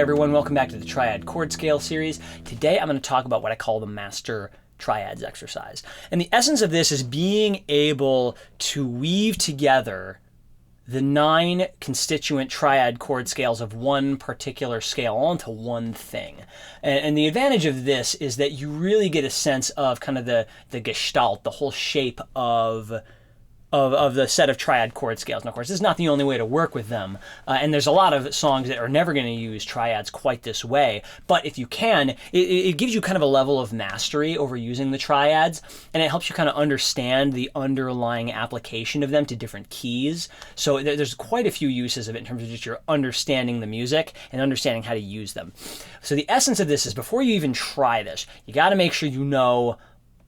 everyone, welcome back to the Triad Chord Scale series. Today I'm going to talk about what I call the Master Triads exercise. And the essence of this is being able to weave together the 9 constituent triad chord scales of one particular scale all into one thing. And the advantage of this is that you really get a sense of kind of the gestalt, the whole shape of the set of triad chord scales. And of course, this is not the only way to work with them. And there's a lot of songs that are never going to use triads quite this way. But if you can, it gives you kind of a level of mastery over using the triads. And it helps you kind of understand the underlying application of them to different keys. So there's quite a few uses of it in terms of just your understanding the music and understanding how to use them. So the essence of this is before you even try this, you got to make sure you know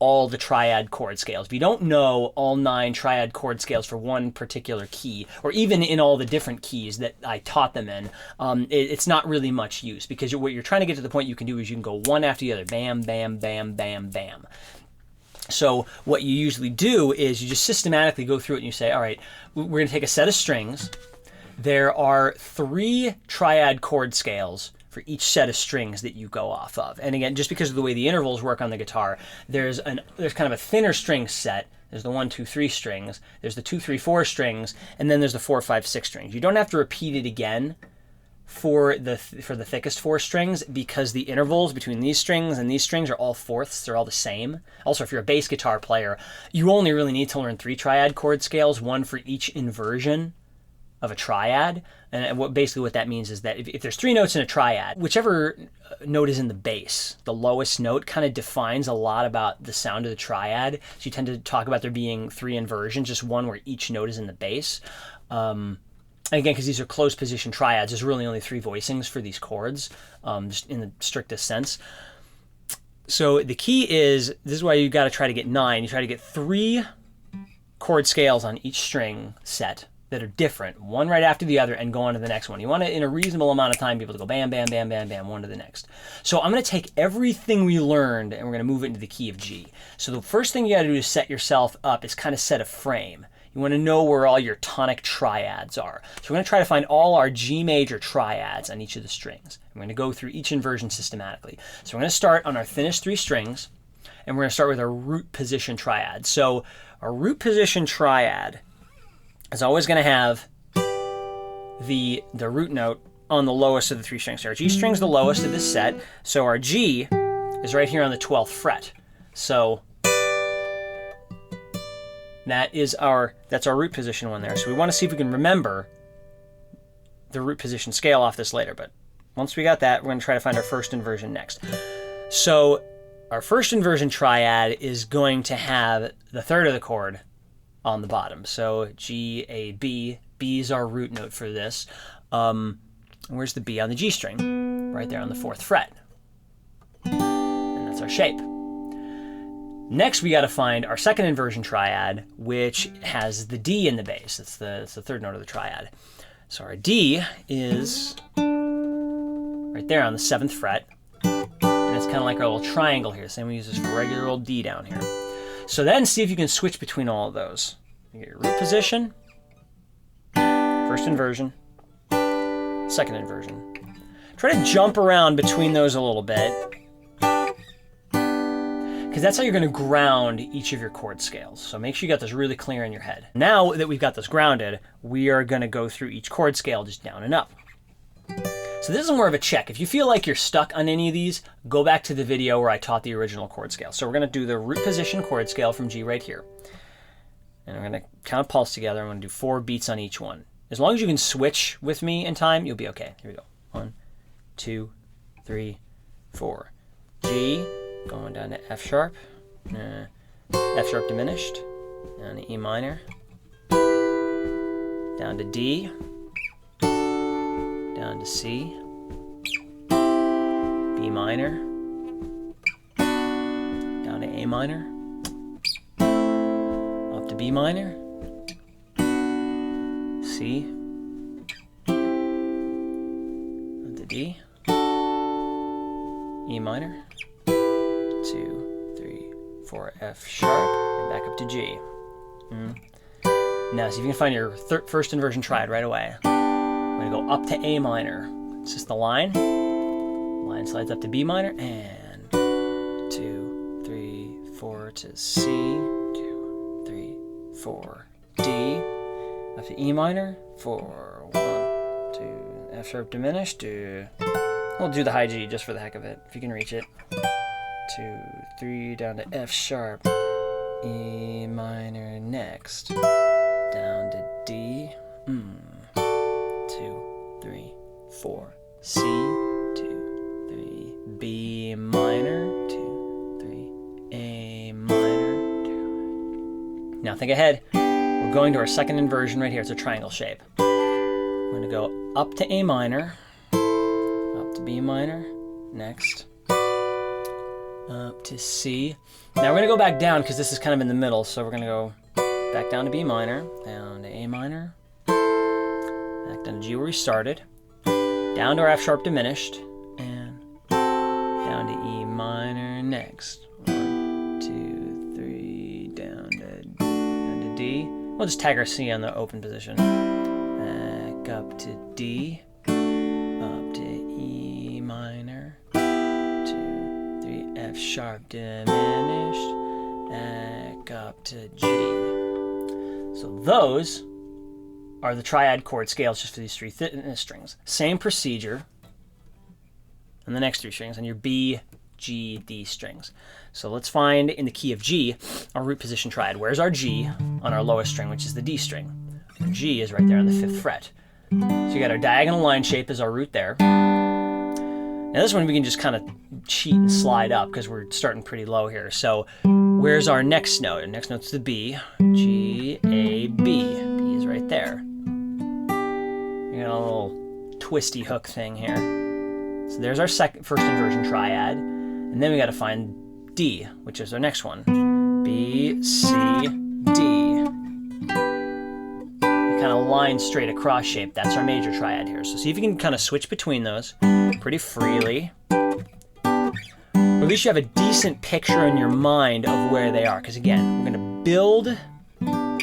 all the triad chord scales. If you don't know all 9 triad chord scales for one particular key, or even in all the different keys that I taught them in, it's not really much use, because what you're trying to get to the point you can do is you can go one after the other, bam, bam, bam, bam, bam. So what you usually do is you just systematically go through it and you say, all right, we're going to take a set of strings. There are 3 triad chord scales for each set of strings that you go off of. And again, just because of the way the intervals work on the guitar, there's kind of a thinner string set. There's the 1, 2, 3 strings, there's the 2, 3, 4 strings, and then there's the 4, 5, 6 strings. You don't have to repeat it again for the thickest 4 strings, because the intervals between these strings and these strings are all fourths. They're all the same. Also, if you're a bass guitar player, you only really need to learn 3 triad chord scales, one for each inversion of a triad. And basically what that means is that if there's 3 notes in a triad, whichever note is in the bass, the lowest note, kind of defines a lot about the sound of the triad. So you tend to talk about there being 3 inversions, just one where each note is in the bass. Again, because these are closed position triads, there's really only 3 voicings for these chords, just in the strictest sense. So the key is, this is why you got to try to get 9. You try to get 3 chord scales on each string set that are different, one right after the other, and go on to the next one. You want to, in a reasonable amount of time, be able to go bam, bam, bam, bam, bam, one to the next. So I'm going to take everything we learned and we're going to move it into the key of G. So the first thing you got to do to set yourself up is kind of set a frame. You want to know where all your tonic triads are. So we're going to try to find all our G major triads on each of the strings. We're going to go through each inversion systematically. So we're going to start on our thinnest 3 strings, and we're going to start with our root position triad. So our root position triad is always going to have the root note on the lowest of the 3 strings. So our G string's the lowest of this set, so our G is right here on the 12th fret. So that's our root position one there. So we want to see if we can remember the root position scale off this later, but once we got that, we're going to try to find our first inversion next. So our first inversion triad is going to have the 3rd of the chord on the bottom. So G, A, B. B is our root note for this. Where's the B on the G string? Right there on the 4th fret. And that's our shape. Next, we got to find our second inversion triad, which has the D in the bass. It's the 3rd note of the triad. So our D is right there on the 7th fret. And it's kind of like our little triangle here. Same we use this for regular old D down here. So then see if you can switch between all of those. You get your root position, first inversion, second inversion. Try to jump around between those a little bit, because that's how you're going to ground each of your chord scales. So make sure you got this really clear in your head. Now that we've got this grounded, we are going to go through each chord scale just down and up. So this is more of a check. If you feel like you're stuck on any of these, go back to the video where I taught the original chord scale. So we're going to do the root position chord scale from G right here. And we're going to count pulse together. I'm going to do 4 beats on each one. As long as you can switch with me in time, you'll be okay. Here we go. 1, 2, 3, 4. G, going down to F sharp. F sharp diminished. Down to E minor. Down to D. Down to C, B minor, down to A minor, up to B minor, C, up to D, E minor, 2, 3, 4, F sharp, and back up to G. Now, see if you can find your first inversion triad right away. We're going to go up to A minor. It's just the line. line slides up to B minor, and 2, 3, 4 to C, 2, 3, 4, D, up to E minor, 4, 1, 2, F sharp diminished, we'll do the high G just for the heck of it, if you can reach it. 2, 3, down to F sharp, E minor next, down to D, 2, 3, 4, C, 2, 3, B minor, 2, 3, A minor, 2. Now think ahead. We're going to our second inversion right here. It's a triangle shape. We're going to go up to A minor, up to B minor, next, up to C. Now we're going to go back down because this is kind of in the middle, so we're going to go back down to B minor, down to A minor, back down to G where we started, down to our F sharp diminished, and down to E minor next. 1, 2, 3, down to D. We'll just tag our C on the open position. Back up to D, up to E minor, 2, 3, F sharp diminished, back up to G. So those are the triad chord scales just for these three strings. Same procedure on the next three strings on your B, G, D strings. So let's find in the key of G our root position triad. Where's our G on our lowest string, which is the D string? Our G is right there on the 5th fret. So you got our diagonal line shape as our root there. Now this one we can just kind of cheat and slide up because we're starting pretty low here. So where's our next note? Our next note's the B, G, A, B. B is right there. You got a little twisty hook thing here. So there's our first inversion triad. And then we got to find D, which is our next one. B, C, D. Kind of line straight across shape. That's our major triad here. So see if you can kind of switch between those pretty freely. Or at least you have a decent picture in your mind of where they are. Because again, we're going to build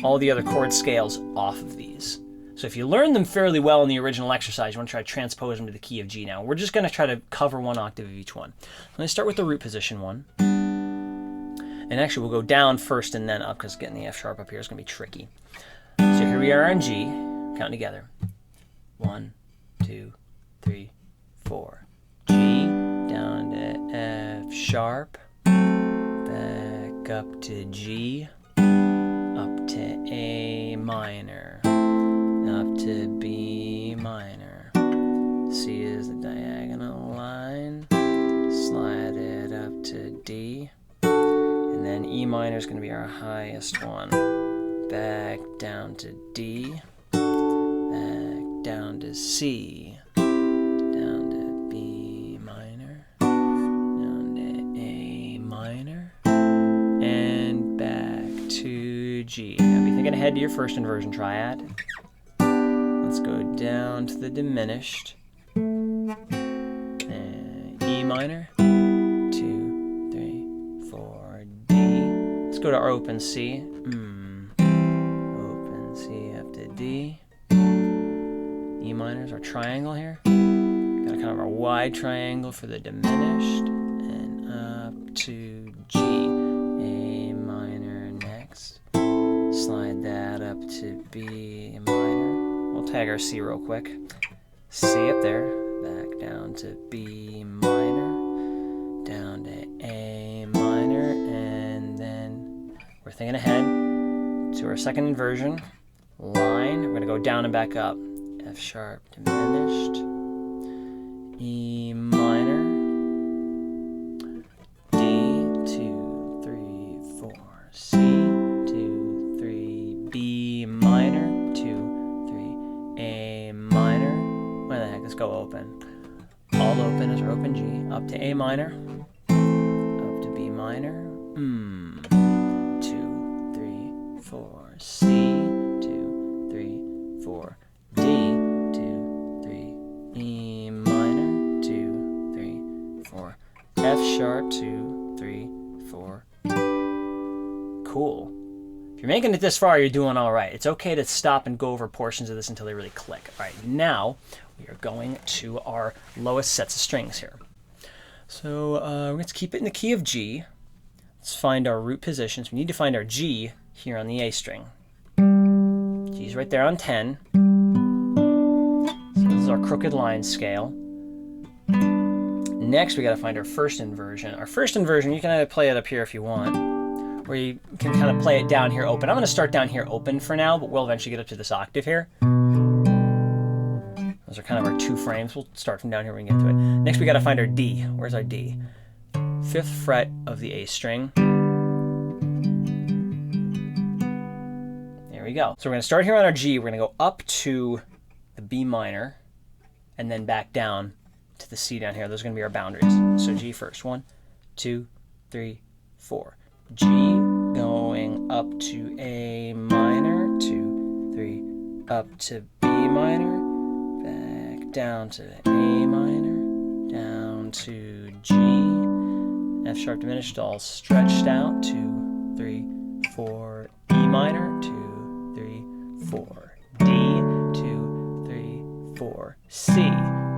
all the other chord scales off of these. So if you learned them fairly well in the original exercise, you want to try to transpose them to the key of G now. We're just going to try to cover one octave of each one. Let me start with the root position one. And actually we'll go down first and then up because getting the F sharp up here is going to be tricky. So here we are on G, counting together. 1, 2, 3, 4. G, down to F sharp, back up to G, up to A minor, up to B minor. C is the diagonal line, slide it up to D, and then E minor is going to be our highest one. Back down to D, back down to C, down to B minor, down to A minor, and back to G. Now be thinking ahead to your first inversion triad. Let's go down to the diminished, and E minor, 2, 3, 4, D. Let's go to our open C. D, E minor is our triangle here. Got kind of our wide triangle for the diminished, and up to G, A minor next. Slide that up to B minor. We'll tag our C real quick. C up there, back down to B minor, down to A minor, and then we're thinking ahead to our second inversion. Line, we're going to go down and back up. F sharp diminished, E minor, D, 2, 3, 4, C, 2, 3, B minor, 2, 3, A minor. Where the heck? Let's go open. All open is our open G. Up to A minor, up to B minor, 2, 3, 4, C, 4, D, 2, 3, E minor, 2, 3, 4, F sharp, 2, 3, 4. Cool. If you're making it this far, you're doing all right. It's okay to stop and go over portions of this until they really click. All right, now we are going to our lowest sets of strings here. So let's keep it in the key of G. Let's find our root positions. We need to find our G here on the A string. G's right there on 10. So this is our crooked line scale. Next, we got to find our first inversion. Our first inversion, you can either play it up here if you want, or you can kind of play it down here open. I'm going to start down here open for now, but we'll eventually get up to this octave here. Those are kind of our two frames. We'll start from down here when we get to it. Next, we got to find our D. Where's our D? 5th fret of the A string. There we go. So we're going to start here on our G. We're going to go up to the B minor and then back down to the C down here. Those are going to be our boundaries. So G first. 1, 2, 3, 4. G going up to A minor, 2, 3, up to B minor, back down to A minor, down to G, F sharp diminished, all stretched out, 2, 3, 4, E minor, 2, 3, 4, D, 2, 3, 4, C,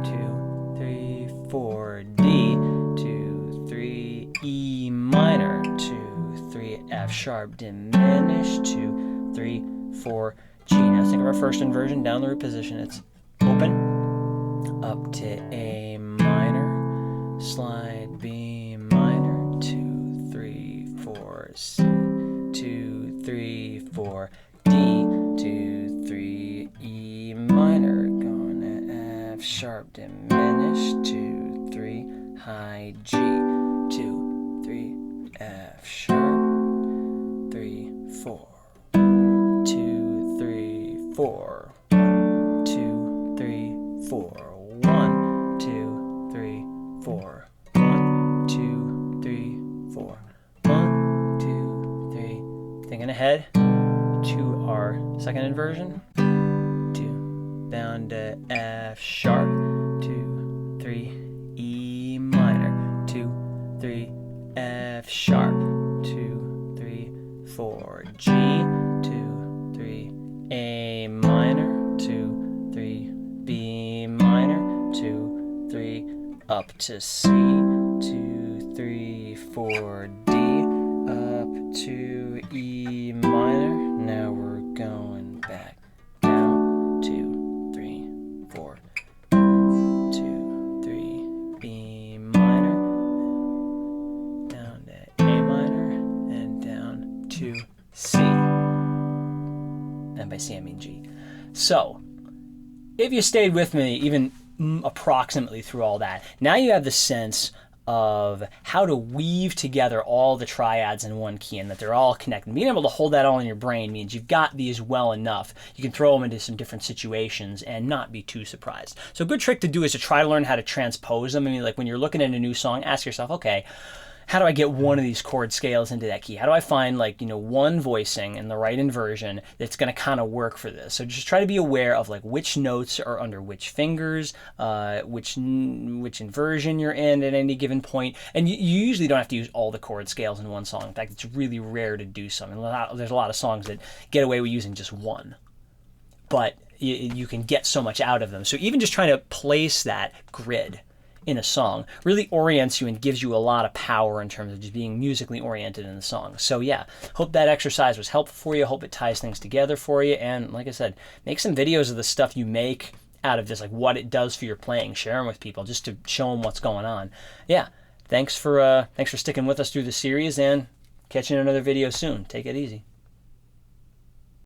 2, 3, 4, D, 2, 3, E minor, 2, 3, F sharp diminished, 2, 3, 4, G. Now think of our first inversion down the root position. It's open, up to A minor, slide B minor, 2, 3, 4, C, 2, 3, 4, D, 2, 3, E minor, going to F sharp diminished, 2, 3, high G, 2, 3, F sharp, 3, 4, 2, 3, 4, 2, 3, 4, 1, 2, 3, 4, 1, 2, 3, 4, 1, 2, 3. Thinking ahead to our second inversion. 2, down to F sharp, 2, 3, E minor, 2, 3, F sharp, 2, 3, 4, G, 2, 3, A minor, 2, 3, B minor, 2, 3, up to C, 2, 3, 4, D, up to E minor. Now we're going back down, 2, 3, 4, 2, 3, B minor, down to A minor, and down to C. And by C I mean G. So, if you stayed with me even approximately through all that, now you have the sense of how to weave together all the triads in one key and that they're all connected. Being able to hold that all in your brain means you've got these well enough. You can throw them into some different situations and not be too surprised. So a good trick to do is to try to learn how to transpose them. I mean, like when you're looking at a new song, ask yourself, okay, how do I get one of these chord scales into that key? How do I find, like, one voicing in the right inversion that's going to kind of work for this? So just try to be aware of like which notes are under which fingers, which inversion you're in at any given point. And you usually don't have to use all the chord scales in one song. In fact, it's really rare to do so. There's a lot of songs that get away with using just one. But you can get so much out of them. So even just trying to place that grid in a song really orients you and gives you a lot of power in terms of just being musically oriented in the song. So yeah, hope that exercise was helpful for you. Hope it ties things together for you. And like I said, make some videos of the stuff you make out of this, like what it does for your playing. Share them with people just to show them what's going on. Yeah, thanks for sticking with us through the series, and catch you in another video soon. Take it easy.